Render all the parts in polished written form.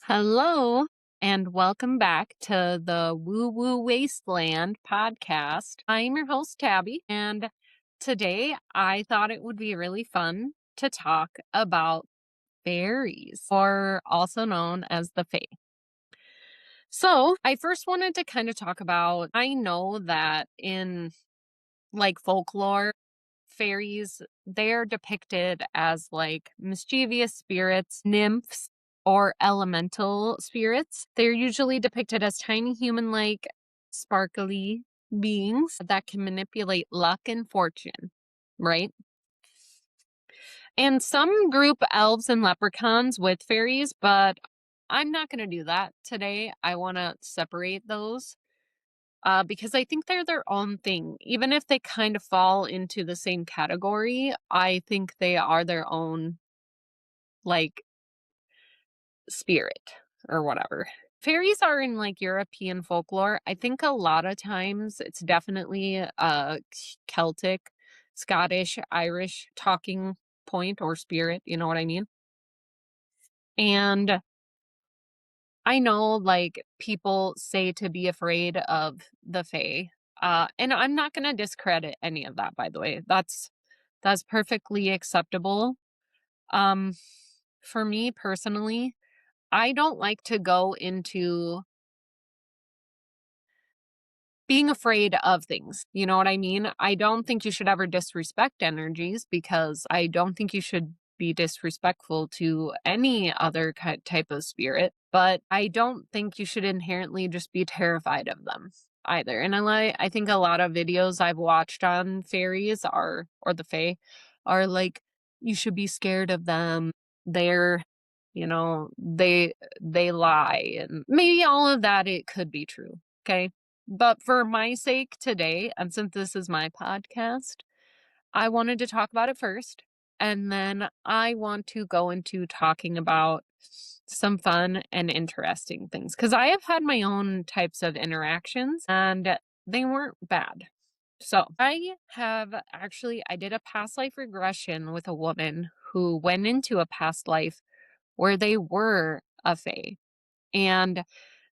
Hello, and welcome back to the Woo Woo Wasteland podcast. I'm your host, Tabby, and today I thought it would be really fun to talk about fairies, or also known as the Fae. So, I first wanted to kind of talk about I know that in like folklore, fairies, they're depicted as like mischievous spirits, nymphs, or elemental spirits. They're usually depicted as tiny human like, sparkly beings that can manipulate luck and fortune, right? And some group elves and leprechauns with fairies, but I'm not going to do that today. I want to separate those because I think they're their own thing. Even if they kind of fall into the same category, I think they are their own, like, spirit or whatever. Fairies are in like European folklore. I think a lot of times it's definitely Celtic, Scottish, Irish talking point or spirit, you know what I mean? And I know, like, people say to be afraid of the Fae. And I'm not gonna discredit any of that, by the way. That's perfectly acceptable. Um, for me personally, I don't like to go into being afraid of things. You know what I mean? I don't think you should ever disrespect energies because I don't think you should be disrespectful to any other type of spirit, but I don't think you should inherently just be terrified of them either. And I think a lot of videos I've watched on fairies are or the fae are like you should be scared of them. They're they lie, and maybe all of that it could be true. Okay. But for my sake today, and since this is my podcast, I wanted to talk about it first. And then I want to go into talking about some fun and interesting things. Because I have had my own types of interactions and they weren't bad. So I did a past life regression with a woman who went into a past life where they were a fae. And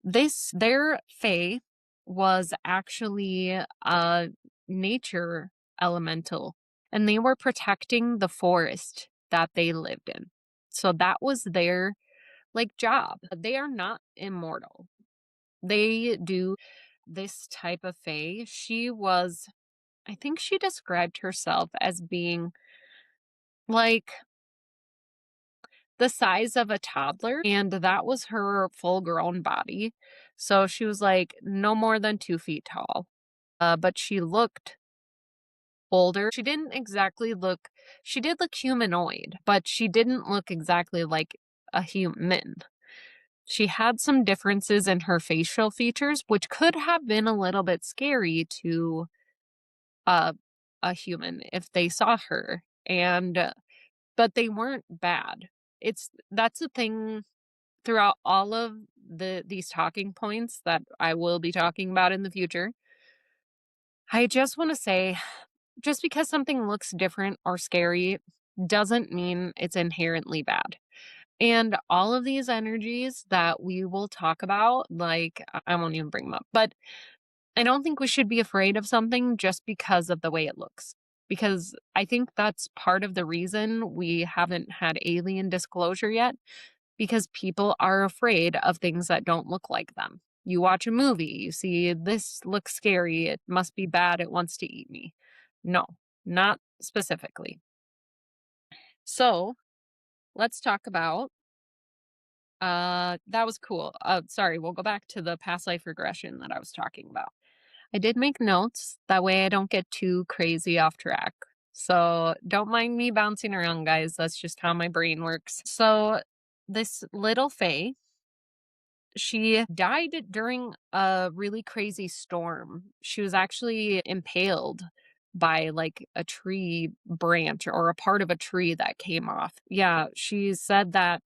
their fae was actually a nature elemental, and they were protecting the forest that they lived in. So that was their like job. They are not immortal. They do this type of fae. I think she described herself as being like the size of a toddler, and that was her full grown body. So she was like no more than 2 feet tall. But she looked older. She did look humanoid, but she didn't look exactly like a human. She had some differences in her facial features, which could have been a little bit scary to uh, a human if they saw her. But they weren't bad. That's the thing throughout all of these talking points that I will be talking about in the future. I just want to say, just because something looks different or scary doesn't mean it's inherently bad. And all of these energies that we will talk about, like, I won't even bring them up, but I don't think we should be afraid of something just because of the way it looks. Because I think that's part of the reason we haven't had alien disclosure yet, because people are afraid of things that don't look like them. You watch a movie, you see this looks scary, it must be bad, it wants to eat me. No, not specifically. So let's talk about that was cool. Sorry, we'll go back to the past life regression that I was talking about. I did make notes, that way I don't get too crazy off track. So don't mind me bouncing around, guys. That's just how my brain works. So this little Faye, she died during a really crazy storm. She was actually impaled by like a tree branch or a part of a tree that came off. Yeah, she said that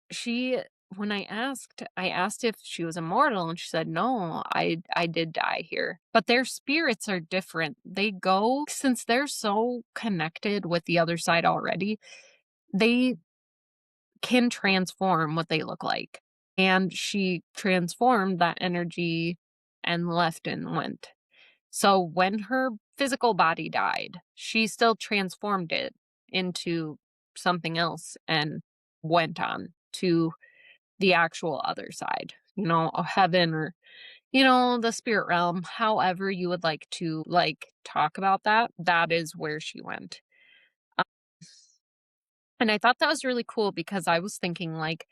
she when I asked if she was immortal, and she said, "No, I did die here." But their spirits are different. They go since they're so connected with the other side already, they can transform what they look like. and she transformed that energy and left and went. So when her physical body died, she still transformed it into something else and went on to the actual other side, of heaven, or, the spirit realm, however you would like to talk about that. That is where she went. Uh, And I thought that was really cool because I was thinking, like,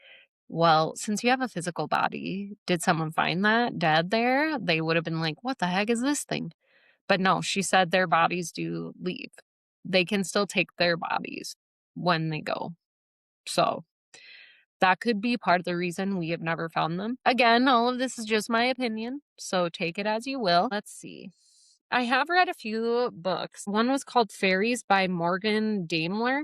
well, since you have a physical body, did someone find that dead there? They would have been like, what the heck is this thing? But no, she said their bodies do leave. They can still take their bodies when they go. So that could be part of the reason we have never found them. Again, all of this is just my opinion, so take it as you will. Let's see. I have read a few books. One was called Fairies by Morgan Daimler,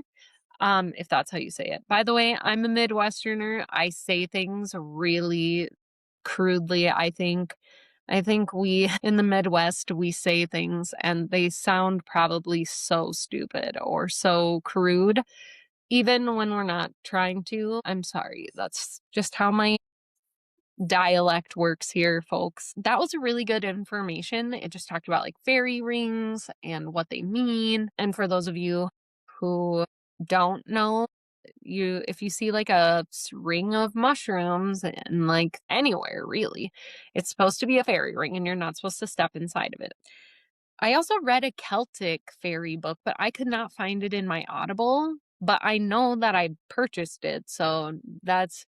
if that's how you say it. By the way, I'm a Midwesterner. I say things really crudely, I think. I think we in the Midwest, we say things and they sound probably so stupid or so crude, even when we're not trying to. I'm sorry. That's just how my dialect works here, folks. That was really good information. It just talked about like fairy rings and what they mean. And for those of you who don't know, if you see like a ring of mushrooms and like anywhere really, it's supposed to be a fairy ring and you're not supposed to step inside of it. I also read a Celtic fairy book, but I could not find it in my Audible, but I know that I purchased it, so that's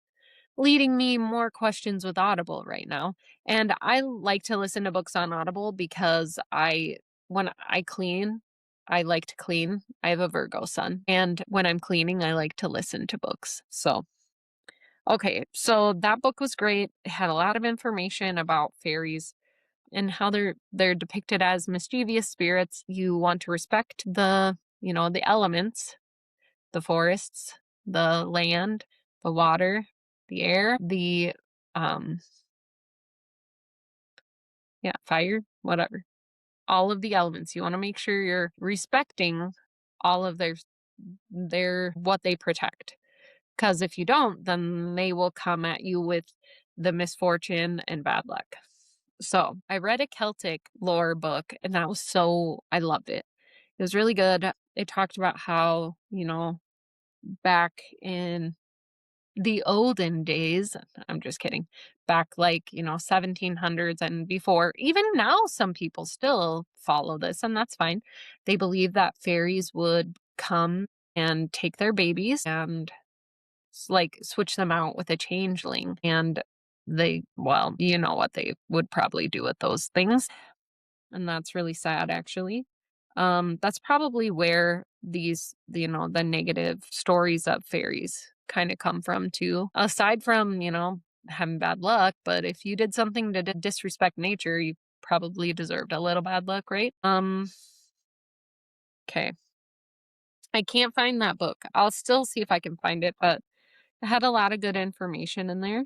leading me more questions with Audible right now. And I like to listen to books on Audible because when I clean, I like to clean. I have a Virgo sun. And when I'm cleaning, I like to listen to books. So, okay. So that book was great. It had a lot of information about fairies and how they're depicted as mischievous spirits. You want to respect the elements, the forests, the land, the water, the air, the um yeah, fire, whatever. All of the elements. You want to make sure you're respecting all of their what they protect. Because if you don't, then they will come at you with the misfortune and bad luck. So I read a Celtic lore book and I loved it. It was really good. It talked about how, back in the olden days, I'm just kidding, back like, 1700s and before, even now, some people still follow this, and that's fine. They believe that fairies would come and take their babies and like switch them out with a changeling. And well, you know what they would probably do with those things. And that's really sad, actually. That's probably where the negative stories of fairies kind of come from, too. Aside from, having bad luck, but if you did something to disrespect nature, you probably deserved a little bad luck, right? Okay. I can't find that book. I'll still see if I can find it, but it had a lot of good information in there.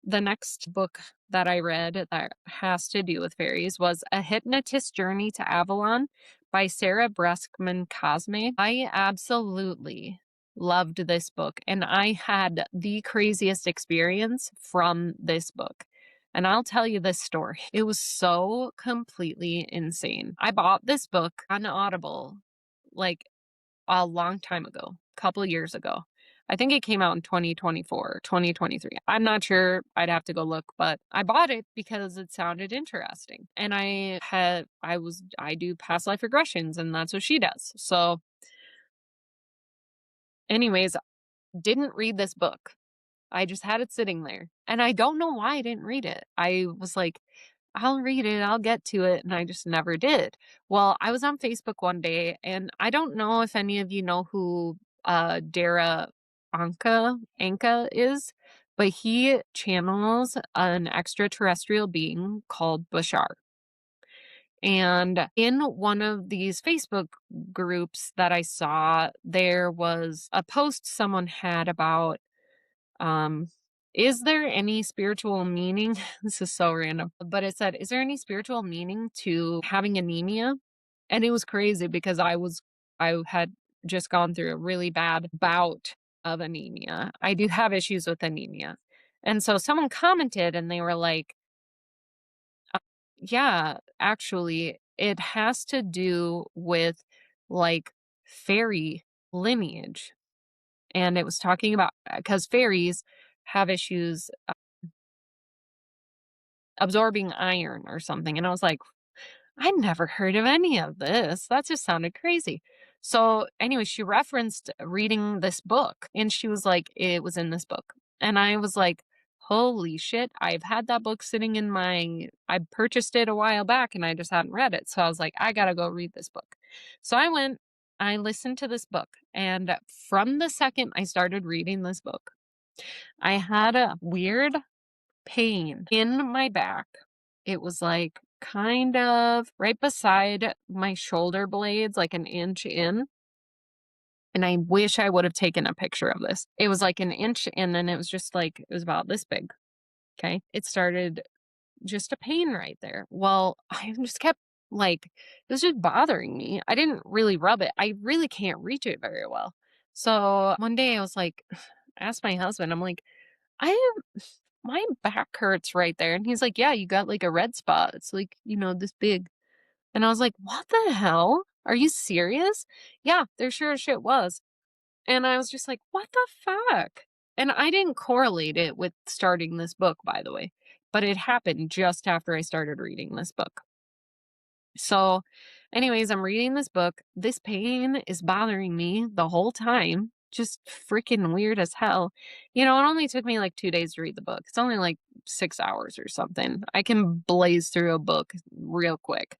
The next book that I read that has to do with fairies was A Hypnotist's Journey to Avalon by Sarah Breskman Cosme. I absolutely loved this book, and I had the craziest experience from this book. And I'll tell you this story. It was so completely insane. I bought this book on Audible like a long time ago, a couple years ago. I think it came out in 2024, 2023. I'm not sure. I'd have to go look, but I bought it because it sounded interesting. And I do past life regressions and that's what she does. So anyways, didn't read this book. I just had it sitting there. And I don't know why I didn't read it. I was like, I'll read it, I'll get to it, and I just never did. Well, I was on Facebook one day, and I don't know if any of you know who Dara Anka is, but he channels an extraterrestrial being called Bashar. And in one of these Facebook groups that I saw, there was a post someone had about um, is there any spiritual meaning? This is so random, but it said, is there any spiritual meaning to having anemia? And it was crazy because I had just gone through a really bad bout of anemia. I do have issues with anemia. And so someone commented and they were like, yeah, actually, it has to do with like fairy lineage. And it was talking about because fairies have issues absorbing iron or something. And I was like, I never heard of any of this. That just sounded crazy. So, anyway, she referenced reading this book and she was like, it was in this book. And I was like, holy shit, I've had that book sitting in I purchased it a while back and I just hadn't read it. So I was like, I gotta go read this book. So I went, I listened to this book. And from the second I started reading this book, I had a weird pain in my back. It was like kind of right beside my shoulder blades, like an inch in. And I wish I would have taken a picture of this. It was like an inch in, and it was just like, it was about this big. Okay. It started just a pain right there. Well, I just kept like, it was just bothering me. I didn't really rub it. I really can't reach it very well. So one day I was like, asked my husband, I'm like, I have my back hurts right there. And he's like, yeah, you got like a red spot. It's like, this big. And I was like, what the hell? Are you serious? Yeah, there sure as shit was. And I was just like, what the fuck? And I didn't correlate it with starting this book, by the way, but it happened just after I started reading this book. So, anyways, I'm reading this book. This pain is bothering me the whole time. Just freaking weird as hell. It only took me like 2 days to read the book. It's only like 6 hours or something. I can blaze through a book real quick.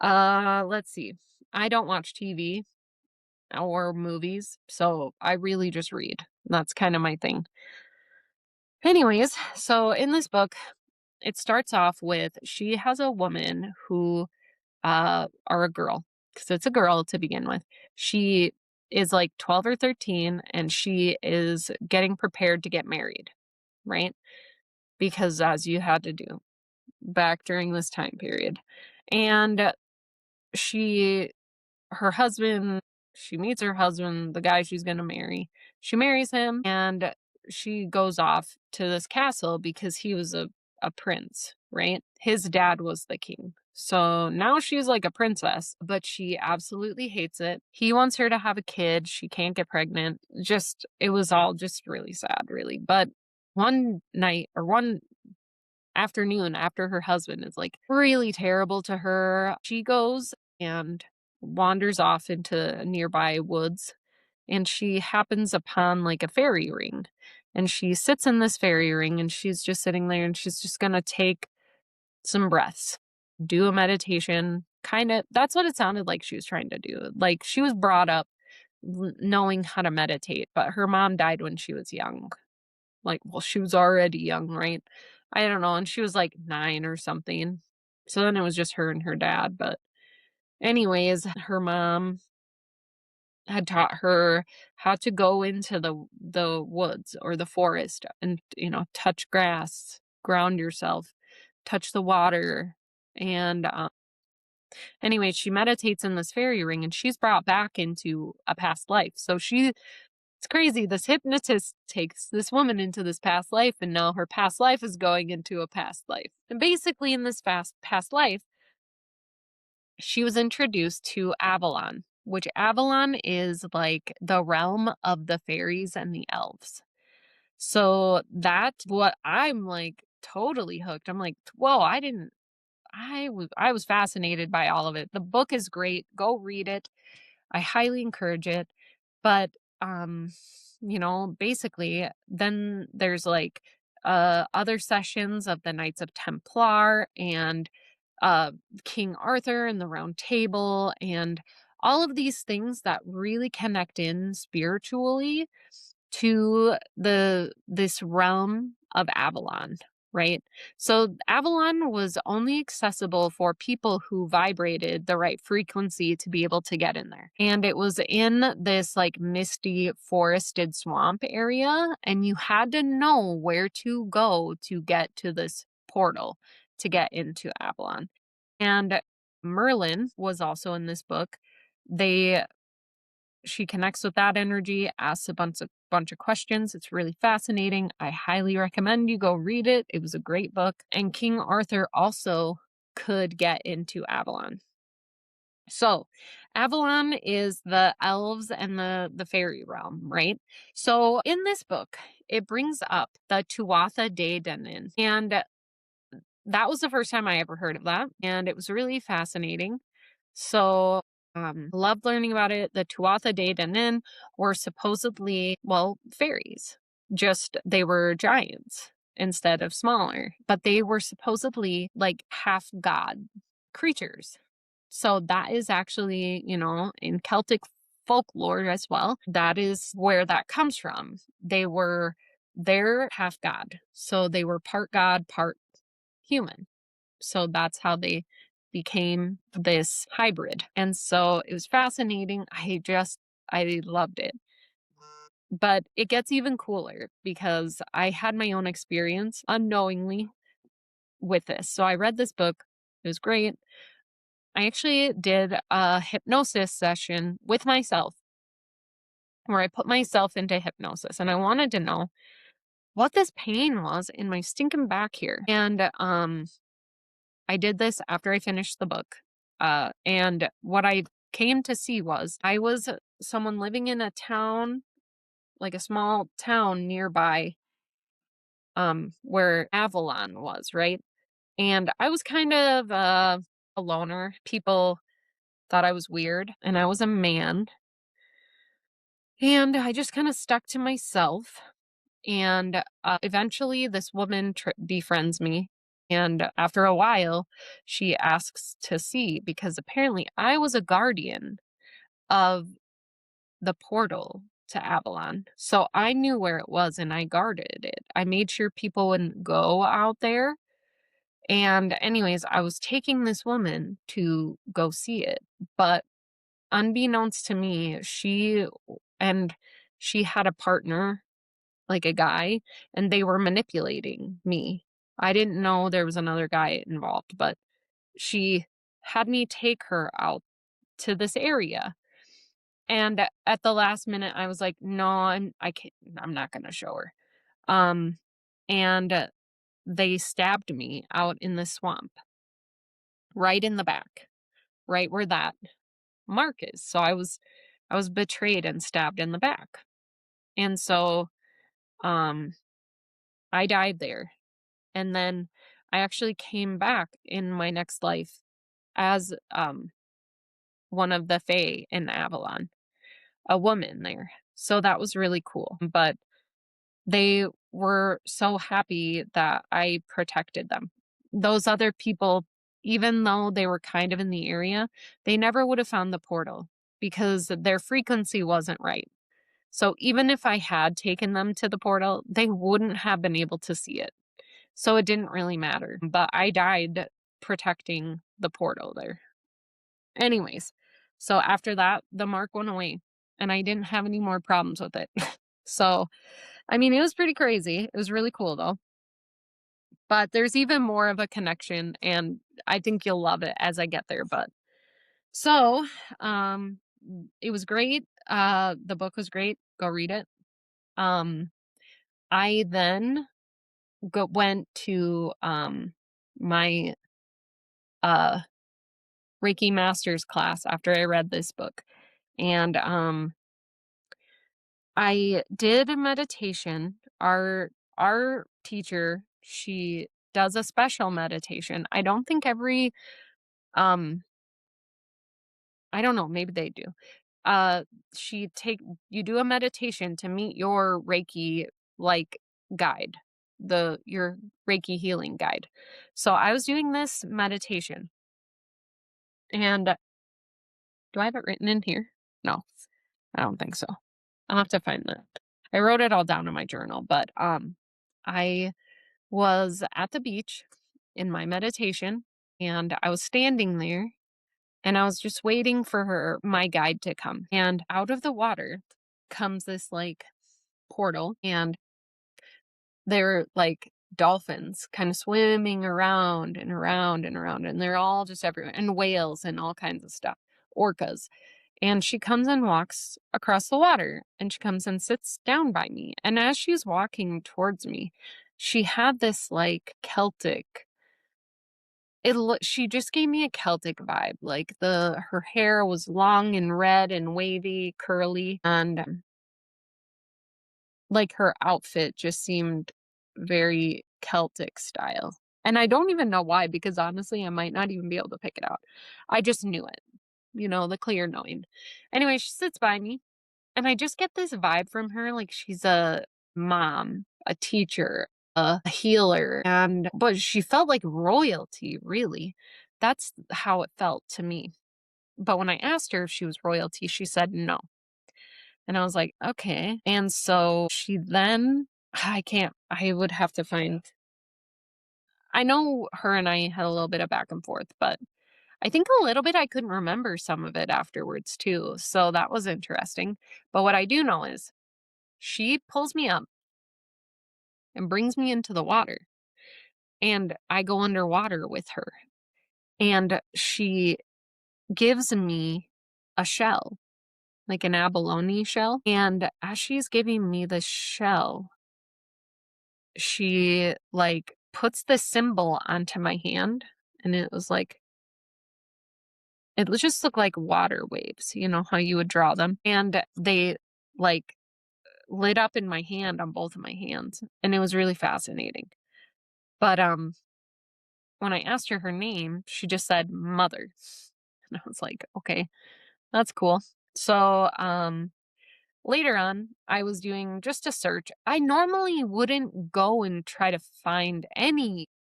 Let's see. I don't watch TV or movies, so I really just read. That's kind of my thing. Anyways, so in this book, it starts off with she has a woman who or a girl, because it's a girl to begin with. She is like 12 or 13 and she is getting prepared to get married, right? Because as you had to do back during this time period. And she her husband she meets her husband, the guy she's going to marry. She marries him and she goes off to this castle because he was a prince, right? His dad was the king. So now she's like a princess, but she absolutely hates it. He wants her to have a kid. She can't get pregnant. Just, it was all just really sad, really. But one night or one afternoon after her husband is like really terrible to her, she goes and wanders off into nearby woods and she happens upon like a fairy ring. And she sits in this fairy ring and she's just sitting there and she's just going to take some breaths, do a meditation. Kind of, that's what it sounded like she was trying to do. Like she was brought up knowing how to meditate, but her mom died when she was young. Like, well, she was already young, right? I don't know. And she was like 9 or something. So then it was just her and her dad. But, anyways, her mom had taught her how to go into the woods or the forest and touch grass, ground yourself, touch the water. And anyway, she meditates in this fairy ring and she's brought back into a past life. So it's crazy. This hypnotist takes this woman into this past life, and now her past life is going into a past life. And basically, in this past life, she was introduced to Avalon, which Avalon is like the realm of the fairies and the elves. So that's what I'm like totally hooked. I'm like, whoa, I was fascinated by all of it. The book is great. Go read it. I highly encourage it. But basically then there's like other sessions of the Knights of Templar and uh King Arthur and the Round Table and all of these things that really connect in spiritually to this realm of Avalon, right? So Avalon was only accessible for people who vibrated the right frequency to be able to get in there. And it was in this like misty forested swamp area and you had to know where to go to get to this portal to get into Avalon. And Merlin was also in this book. They she connects with that energy, asks a bunch of questions. It's really fascinating. I highly recommend you go read it. It was a great book. And King Arthur also could get into Avalon. So, Avalon is the elves and the fairy realm, right? So, in this book, it brings up the Tuatha De Danann, and that was the first time I ever heard of that, and it was really fascinating. So, loved learning about it. The Tuatha De Danann were supposedly, well, fairies. Just they were giants instead of smaller, but they were supposedly like half god creatures. So that is actually, in Celtic folklore as well, that is where that comes from. They're half god. So they were part god, part human. So that's how they became this hybrid. And so it was fascinating. I loved it. But it gets even cooler because I had my own experience unknowingly with this. So I read this book. It was great. I actually did a hypnosis session with myself where I put myself into hypnosis and I wanted to know what this pain was in my stinking back here. And I did this after I finished the book. And what I came to see was I was someone living in a town, like a small town nearby, where Avalon was, right? And I was kind of a loner. People thought I was weird, and I was a man. And I just kind of stuck to myself. And eventually, this woman befriends me. And after a while, she asks to see because apparently I was a guardian of the portal to Avalon. So I knew where it was and I guarded it. I made sure people wouldn't go out there. And, anyways, I was taking this woman to go see it. But unbeknownst to me, and she had a partner, like a guy, and they were manipulating me. I didn't know there was another guy involved, but she had me take her out to this area. And at the last minute, I was like, no, I can't, I'm not going to show her. And they stabbed me out in the swamp, right in the back, right where that mark is. So I was betrayed and stabbed in the back. And so, um, I died there. And then I actually came back in my next life as one of the Fae in Avalon, a woman there. So that was really cool. But they were so happy that I protected them. Those other people, even though they were kind of in the area, they never would have found the portal because their frequency wasn't right. So even if I had taken them to the portal, they wouldn't have been able to see it. So it didn't really matter. But I died protecting the portal there. Anyways, so after that, the mark went away and I didn't have any more problems with it. So, I mean, it was pretty crazy. It was really cool though. But there's even more of a connection and I think you'll love it as I get there. But so, it was great. The book was great. Go read it. I then went to my uh Reiki master's class after I read this book. And I did a meditation. Our teacher, she does a special meditation. I don't think um I don't know, maybe they do. Uh you do a meditation to meet your Reiki like guide, your Reiki healing guide. So I was doing this meditation and do I have it written in here? No, I don't think so. I'll have to find that. I wrote it all down in my journal, but I was at the beach in my meditation and I was standing there and I was just waiting for my guide to come. And out of the water comes this like portal and they're like dolphins kind of swimming around and around and around and they're all just everywhere and whales and all kinds of stuff, orcas. And she comes and walks across the water, and she comes and sits down by me. And as she's walking towards me, she had this like Celtic. She just gave me a Celtic vibe. Like her hair was long and red and wavy, curly, and like her outfit just seemed very Celtic style. And I don't even know why, because honestly, I might not even be able to pick it out. I just knew it, the clear knowing. Anyway, she sits by me, and I just get this vibe from her like she's a mom, a teacher, a healer, but she felt like royalty, really. That's how it felt to me. But when I asked her if she was royalty, she said no. And I was like, okay. And so she then, I would have to find, I know her and I had a little bit of back and forth, but I think a little bit I couldn't remember some of it afterwards too. So that was interesting. But what I do know is she pulls me up and brings me into the water, and I go underwater with her. And she gives me a shell, like an abalone shell. And as she's giving me the shell, she like puts the symbol onto my hand, and it was like, it just looked like water waves, how you would draw them. And they like lit up in my hand, on both of my hands. And it was really fascinating. But when I asked her name, she just said mother. And I was like, okay, that's cool. So later on, I was doing just a search. I normally wouldn't go and try to find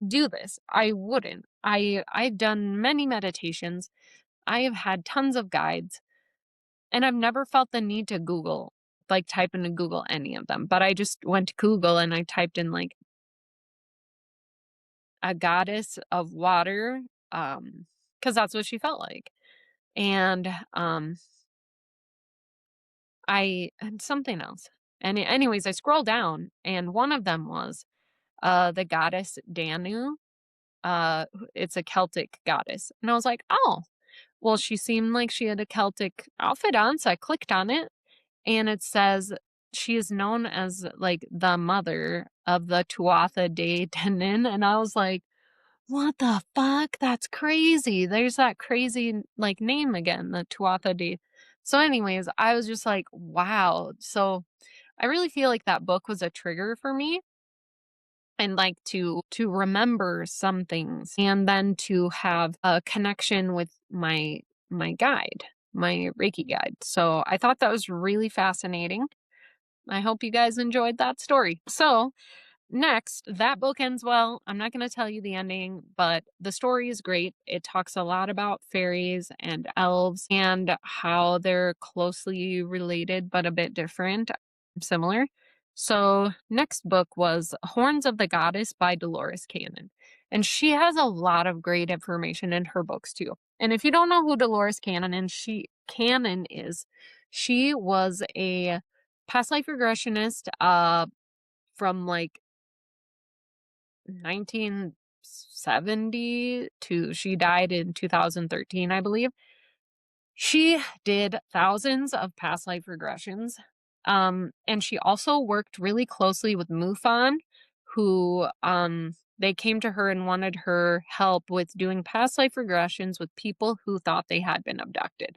do this. I wouldn't. I've done many meditations. I have had tons of guides, and I've never felt the need to Google, like type into Google any of them. But I just went to Google and I typed in like a goddess of water, because that's what she felt like. And and something else. And anyways, I scroll down, and one of them was the goddess Danu. It's a Celtic goddess. And I was like, oh, well, she seemed like she had a Celtic outfit on, so I clicked on it, and it says she is known as like the mother of the Tuatha De Danann. And I was like, what the fuck? That's crazy. There's that crazy like name again, the Tuatha De. So anyways, I was just like, wow. So I really feel like that book was a trigger for me, and like to remember some things, and then to have a connection with my guide, my Reiki guide. So I thought that was really fascinating. I hope you guys enjoyed that story. So next, that book ends well. I'm not going to tell you the ending, but the story is great. It talks a lot about fairies and elves and how they're closely related but a bit different, similar. So, next book was Horns of the Goddess by Dolores Cannon. And she has a lot of great information in her books too. And if you don't know who Dolores Cannon is, she was a past life regressionist from like 1970 to she died in 2013, I believe. She did thousands of past life regressions. And she also worked really closely with MUFON, who they came to her and wanted her help with doing past life regressions with people who thought they had been abducted.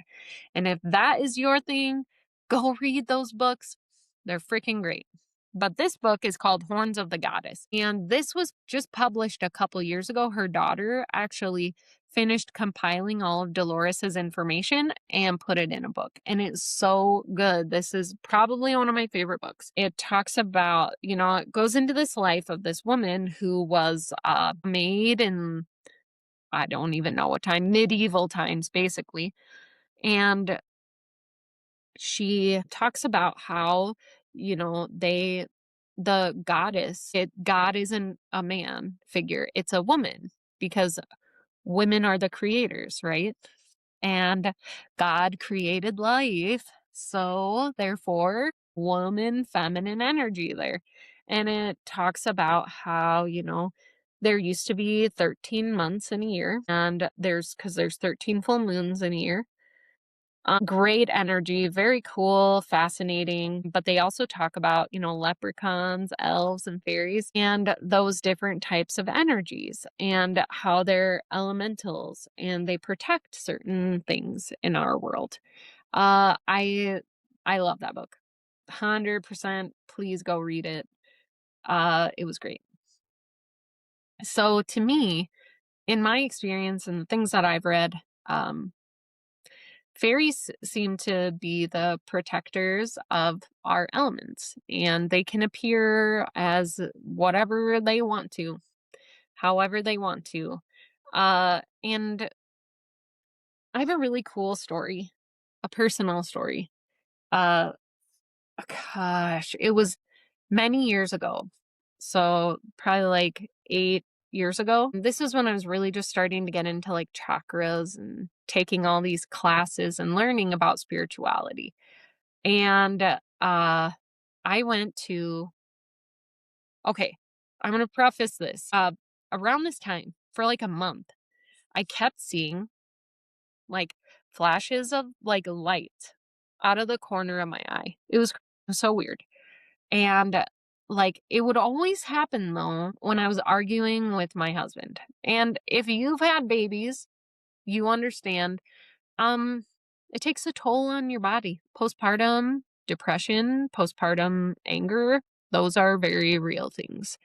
And if that is your thing, go read those books. They're freaking great. But this book is called Horns of the Goddess. And this was just published a couple years ago. Her daughter actually finished compiling all of Dolores's information and put it in a book. And it's so good. This is probably one of my favorite books. It talks about, it goes into this life of this woman who was made in, I don't even know what time, medieval times, basically. And she talks about how, the goddess, God isn't a man figure, it's a woman, because women are the creators, right? And God created life. So therefore, woman, feminine energy there. And it talks about how, there used to be 13 months in a year, and because there's 13 full moons in a year. Great energy, very cool, fascinating. But they also talk about, leprechauns, elves, and fairies, and those different types of energies, and how they're elementals and they protect certain things in our world. Uh, I I love that book. 100%. Please go read it. It was great. So to me, in my experience and the things that I've read, um, fairies seem to be the protectors of our elements, and they can appear as whatever they want to, however they want to. And I have a really cool story, a personal story. Uh, Gosh, it was many years ago. So probably like 8 years ago. This is when I was really just starting to get into like chakras and taking all these classes and learning about spirituality. And I went to, okay, I'm going to preface this. Around this time, for like a month, I kept seeing like flashes of like light out of the corner of my eye. It was so weird. And, like, it would always happen, though, when I was arguing with my husband. And if you've had babies, you understand, um, it takes a toll on your body. Postpartum depression, postpartum anger, those are very real things.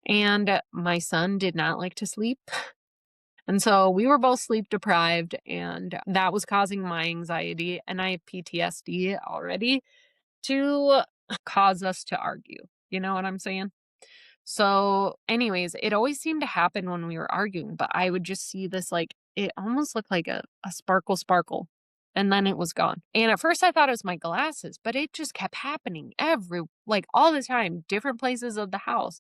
And my son did not like to sleep. And so we were both sleep deprived, and that was causing my anxiety. And I have PTSD already to cause us to argue. You know what I'm saying? So, anyways, it always seemed to happen when we were arguing, but I would just see this like it almost looked like a sparkle sparkle. And then it was gone. And at first I thought it was my glasses, but it just kept happening like all the time, different places of the house.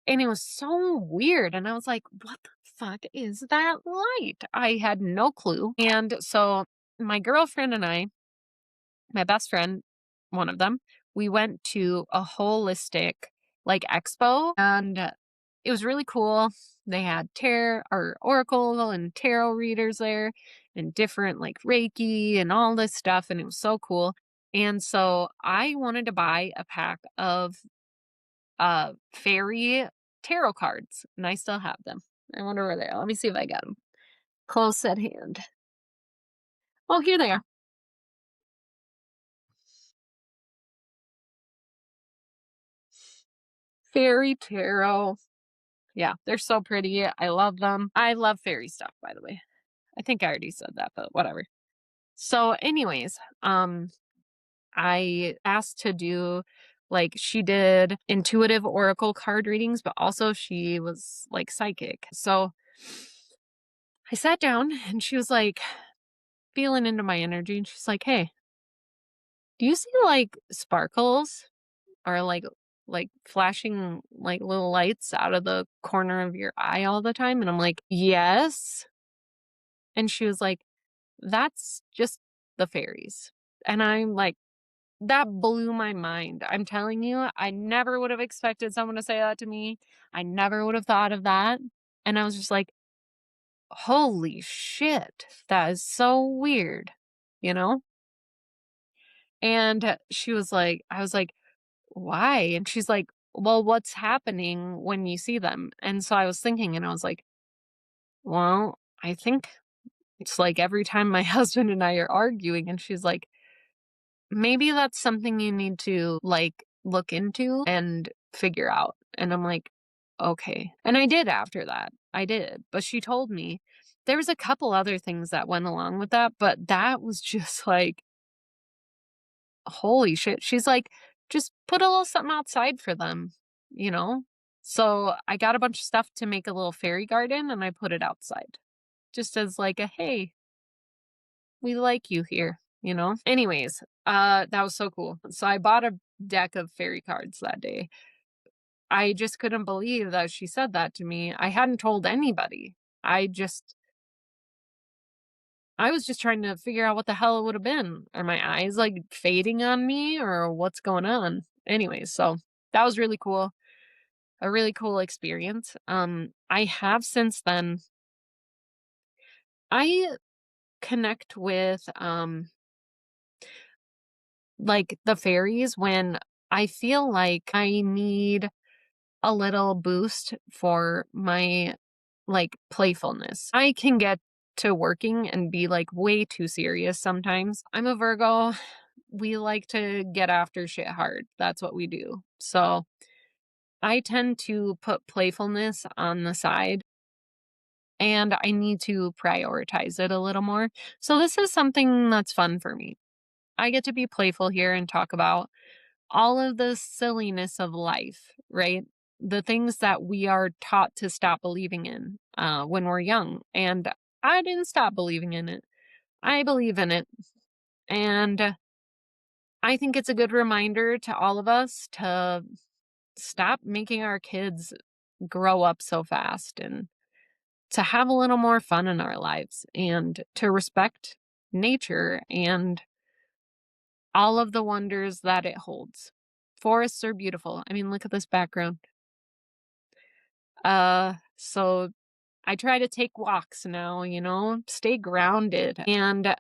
And it was so weird. And I was like, what the fuck is that light? I had no clue. And so my girlfriend and I, my best friend, one of them, we went to a holistic like expo, and it was really cool. They had tarot or oracle and tarot readers there and different like Reiki and all this stuff, and it was so cool. And so I wanted to buy a pack of fairy tarot cards, and I still have them. I wonder where they are. Let me see if I got them close at hand. Oh, here they are. Fairy tarot. Yeah, they're so pretty. I love them. I love fairy stuff, by the way. I think I already said that, but whatever. So, anyways, I asked to do like she did intuitive oracle card readings, but also she was like psychic. So I sat down and she was like feeling into my energy, and she's like, "Hey, do you see like sparkles or like flashing like little lights out of the corner of your eye all the time?" And I'm like, "Yes." And she was like, "That's just the fairies." And I'm like, that blew my mind. I'm telling you, I never would have expected someone to say that to me. I never would have thought of that. And I was just like, holy shit, that is so weird, you know? And she was like, I was like, why? And she's like, well, what's happening when you see them? And so I was thinking, and I was like, well, I think it's like every time my husband and I are arguing. And she's like, maybe that's something you need to like look into and figure out. And I'm like, okay. And I did after that. I did. But she told me there was a couple other things that went along with that, but that was just like, holy shit. She's like, just put a little something outside for them, you know? So I got a bunch of stuff to make a little fairy garden, and I put it outside just as like a hey, we like you here, you know? Anyways, that was so cool. So I bought a deck of fairy cards that day. I just couldn't believe that she said that to me. I hadn't told anybody. I just I was just trying to figure out what the hell it would have been. Are my eyes like fading on me or what's going on? Anyways, so that was really cool. A really cool experience. I have since then I connect with like the fairies when I feel like I need a little boost for my like playfulness. I can get to working and be like way too serious sometimes. I'm a Virgo. We like to get after shit hard. That's what we do. So I tend to put playfulness on the side and I need to prioritize it a little more. So this is something that's fun for me. I get to be playful here and talk about all of the silliness of life, right? The things that we are taught to stop believing in when we're young. And I didn't stop believing in it. I believe in it. And I think it's a good reminder to all of us to stop making our kids grow up so fast and to have a little more fun in our lives and to respect nature and all of the wonders that it holds. Forests are beautiful. I mean, look at this background. So I try to take walks now, stay grounded. And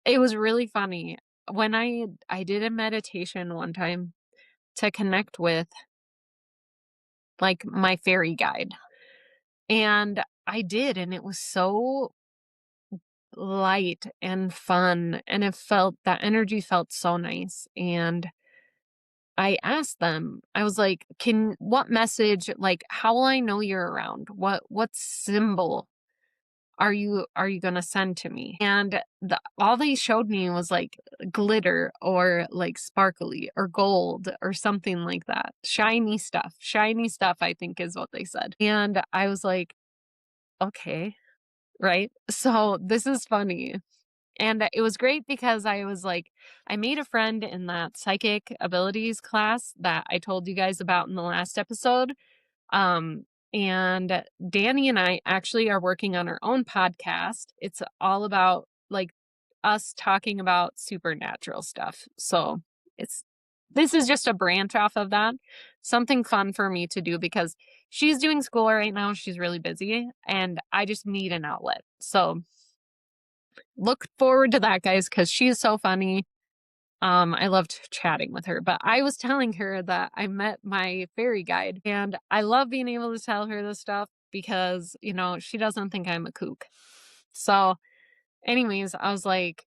it was really funny when I did a meditation one time to connect with like my fairy guide. And I did, and it was so light and fun, and that energy felt so nice. And I asked them, I was like, what message, like, how will I know you're around? What symbol are you going to send to me? And all they showed me was like glitter or like sparkly or gold or something like that. Shiny stuff. Shiny stuff, I think is what they said. And I was like, okay, right? So this is funny. And it was great because I was like, I made a friend in that psychic abilities class that I told you guys about in the last episode. Um, and Danny and I actually are working on our own podcast. It's all about like us talking about supernatural stuff. So this is just a branch off of that. Something fun for me to do because she's doing school right now. She's really busy and I just need an outlet. So look forward to that, guys, because she's so funny. I loved chatting with her, but I was telling her that I met my fairy guide and I love being able to tell her this stuff because, she doesn't think I'm a kook. So, anyways, I was like,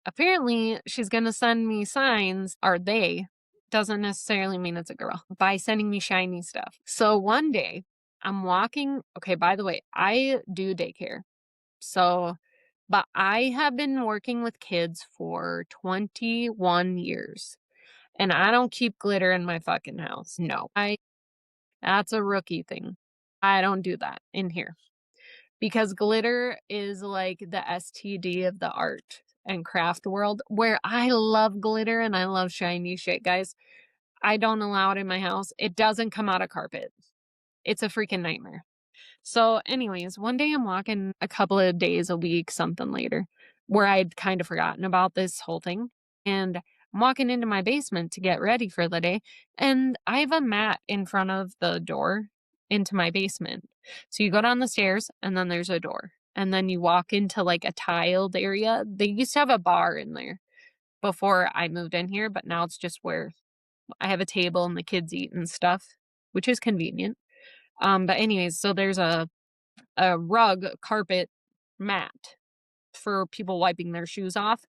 apparently she's going to send me signs, or they, doesn't necessarily mean it's a girl, by sending me shiny stuff. So one day I'm walking. Okay, by the way, I do daycare. So, but I have been working with kids for 21 years and I don't keep glitter in my fucking house. No, that's a rookie thing. I don't do that in here because glitter is like the STD of the art and craft world where I love glitter and I love shiny shit, guys. I don't allow it in my house. It doesn't come out of carpet. It's a freaking nightmare. So, anyways, one day I'm walking a couple of days a week, something later, where I'd kind of forgotten about this whole thing. And I'm walking into my basement to get ready for the day. And I have a mat in front of the door into my basement. So you go down the stairs and then there's a door. And then you walk into like a tiled area. They used to have a bar in there before I moved in here, but now it's just where I have a table and the kids eat and stuff, which is convenient. But anyways, so there's a rug carpet mat for people wiping their shoes off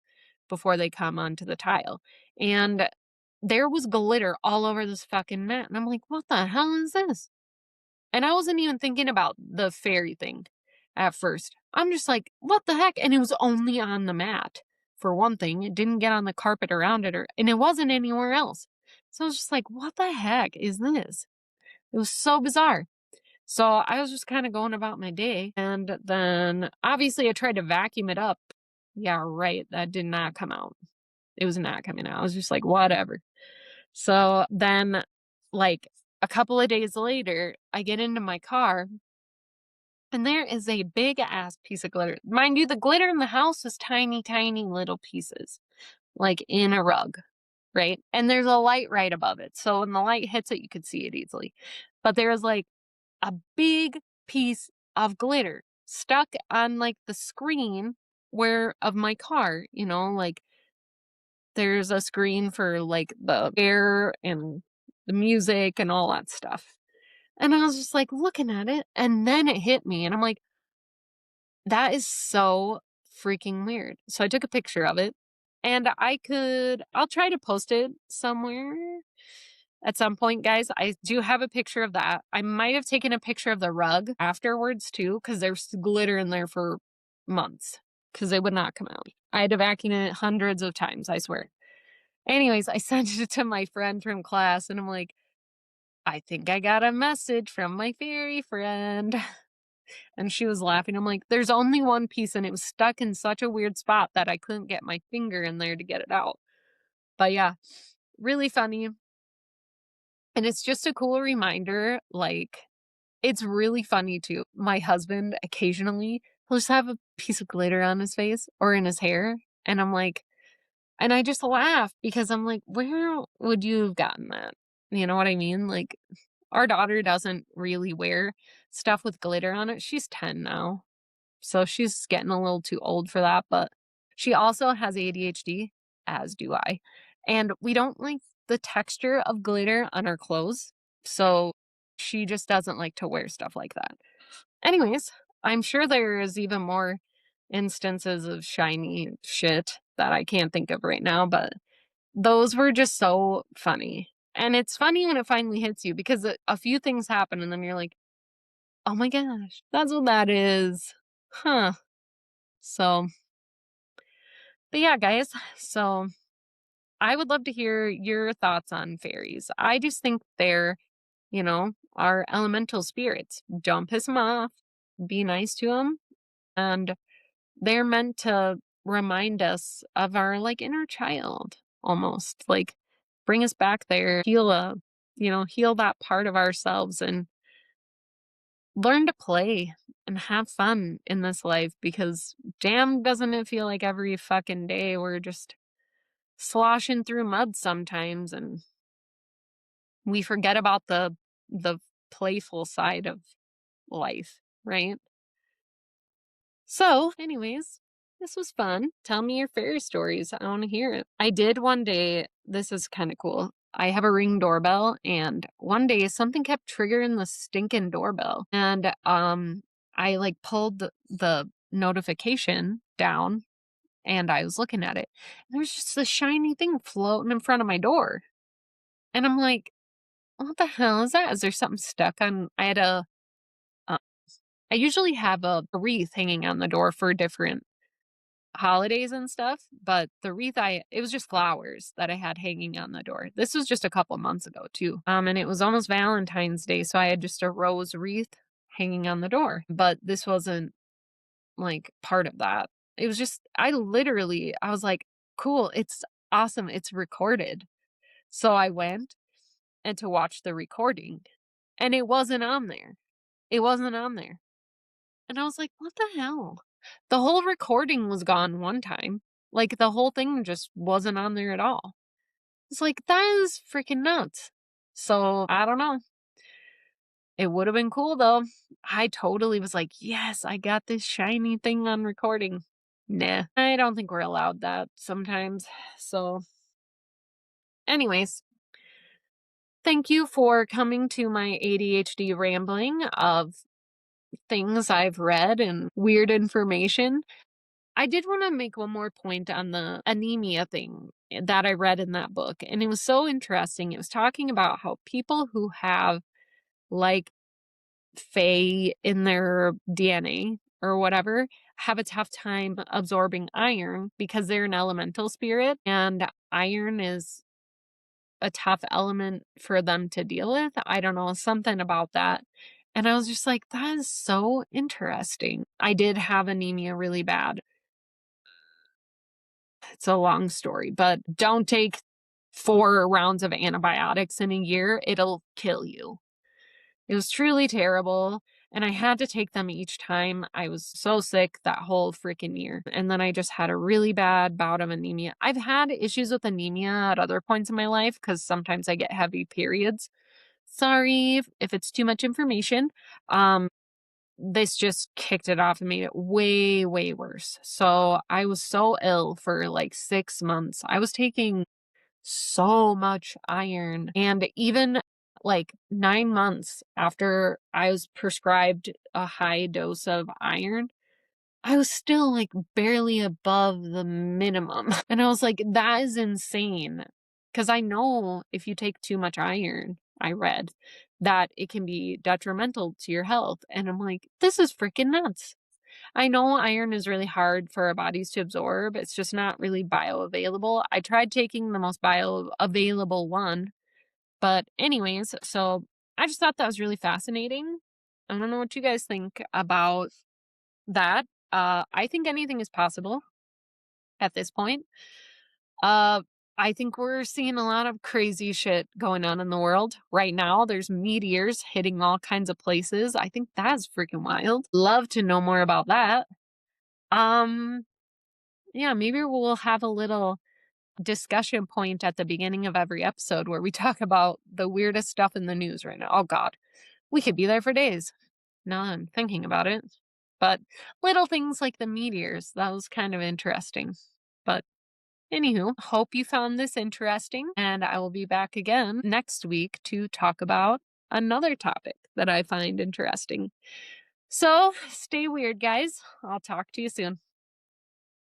before they come onto the tile. And there was glitter all over this fucking mat. And I'm like, what the hell is this? And I wasn't even thinking about the fairy thing at first. I'm just like, what the heck? And it was only on the mat. For one thing, it didn't get on the carpet around it, and it wasn't anywhere else. So I was just like, what the heck is this? It was so bizarre. So I was just kind of going about my day. And then obviously I tried to vacuum it up. Yeah, right. That did not come out. It was not coming out. I was just like, whatever. So then, like a couple of days later, I get into my car and there is a big ass piece of glitter. Mind you, the glitter in the house is tiny, tiny little pieces, like in a rug, right? And there's a light right above it. So when the light hits it, you could see it easily. But there was like a big piece of glitter stuck on like the screen of my car, like there's a screen for, like, the air and the music and all that stuff. And I was just, like, looking at it, and then it hit me, and I'm like, "That is so freaking weird." So I took a picture of it, and I'll try to post it somewhere at some point, guys. I do have a picture of that. I might have taken a picture of the rug afterwards too, because there's glitter in there for months, because it would not come out. I had to vacuum it hundreds of times, I swear. Anyways, I sent it to my friend from class, and I'm like, I think I got a message from my fairy friend. And she was laughing. I'm like, there's only one piece, and it was stuck in such a weird spot that I couldn't get my finger in there to get it out. But yeah, really funny. And it's just a cool reminder. Like, it's really funny too. My husband occasionally, he'll just have a piece of glitter on his face or in his hair. And I'm like, and I just laugh because I'm like, where would you have gotten that? You know what I mean? Like, our daughter doesn't really wear stuff with glitter on it. She's 10 now. So she's getting a little too old for that. But she also has ADHD, as do I. And we don't like the texture of glitter on our clothes. So she just doesn't like to wear stuff like that. Anyways, I'm sure there is even more instances of shiny shit that I can't think of right now, but those were just so funny. And it's funny when it finally hits you because a few things happen and then you're like, oh my gosh, that's what that is. Huh. So, but yeah, guys. So I would love to hear your thoughts on fairies. I just think they're, our elemental spirits. Don't piss them off. Be nice to them. And they're meant to remind us of our like inner child almost. Like bring us back there, heal that part of ourselves and learn to play and have fun in this life because damn doesn't it feel like every fucking day we're just sloshing through mud sometimes and we forget about the playful side of life, right? So, anyways, this was fun. Tell me your fairy stories. I want to hear it. I did one day, this is kind of cool. I have a Ring doorbell and one day something kept triggering the stinking doorbell. And I like pulled the notification down and I was looking at it. And there was just this shiny thing floating in front of my door. And I'm like, what the hell is that? Is there something stuck on uh, I usually have a wreath hanging on the door for different holidays and stuff, but the wreath it was just flowers that I had hanging on the door. This was just a couple months ago too. And it was almost Valentine's Day, so I had just a rose wreath hanging on the door. But this wasn't like part of that. It was just I was like, cool, it's awesome, it's recorded. So I went and to watch the recording and it wasn't on there. It wasn't on there. And I was like, "What the hell?" The whole recording was gone one time. Like, the whole thing just wasn't on there at all. It's like, that is freaking nuts. So, I don't know. It would have been cool though. I totally was like, "Yes, I got this shiny thing on recording." Nah, I don't think we're allowed that sometimes. So, anyways, thank you for coming to my ADHD rambling of things I've read and weird information. I did want to make one more point on the anemia thing that I read in that book. And it was so interesting. It was talking about how people who have like Fae in their DNA or whatever have a tough time absorbing iron because they're an elemental spirit and iron is a tough element for them to deal with. I don't know, something about that. And I was just like, that is so interesting. I did have anemia really bad. It's a long story, but don't take 4 rounds of antibiotics in a year. It'll kill you. It was truly terrible. And I had to take them each time. I was so sick that whole freaking year. And then I just had a really bad bout of anemia. I've had issues with anemia at other points in my life because sometimes I get heavy periods. Sorry if it's too much information. this just kicked it off and made it way, way worse. So I was so ill for like 6 months. I was taking so much iron. And even like 9 months after I was prescribed a high dose of iron, I was still like barely above the minimum. And I was like, that is insane. Because I know if you take too much iron, I read that it can be detrimental to your health. And I'm like, this is freaking nuts. I know iron is really hard for our bodies to absorb. It's just not really bioavailable. I tried taking the most bioavailable one. But, anyways, so I just thought that was really fascinating. I don't know what you guys think about that. I think anything is possible at this point. Uh, I think we're seeing a lot of crazy shit going on in the world right now. There's meteors hitting all kinds of places. I think that's freaking wild. Love to know more about that. Um, yeah, maybe we'll have a little discussion point at the beginning of every episode where we talk about the weirdest stuff in the news right now. Oh God, we could be there for days. Now I'm thinking about it. But little things like the meteors, that was kind of interesting. But anywho, hope you found this interesting, and I will be back again next week to talk about another topic that I find interesting. So stay weird, guys. I'll talk to you soon.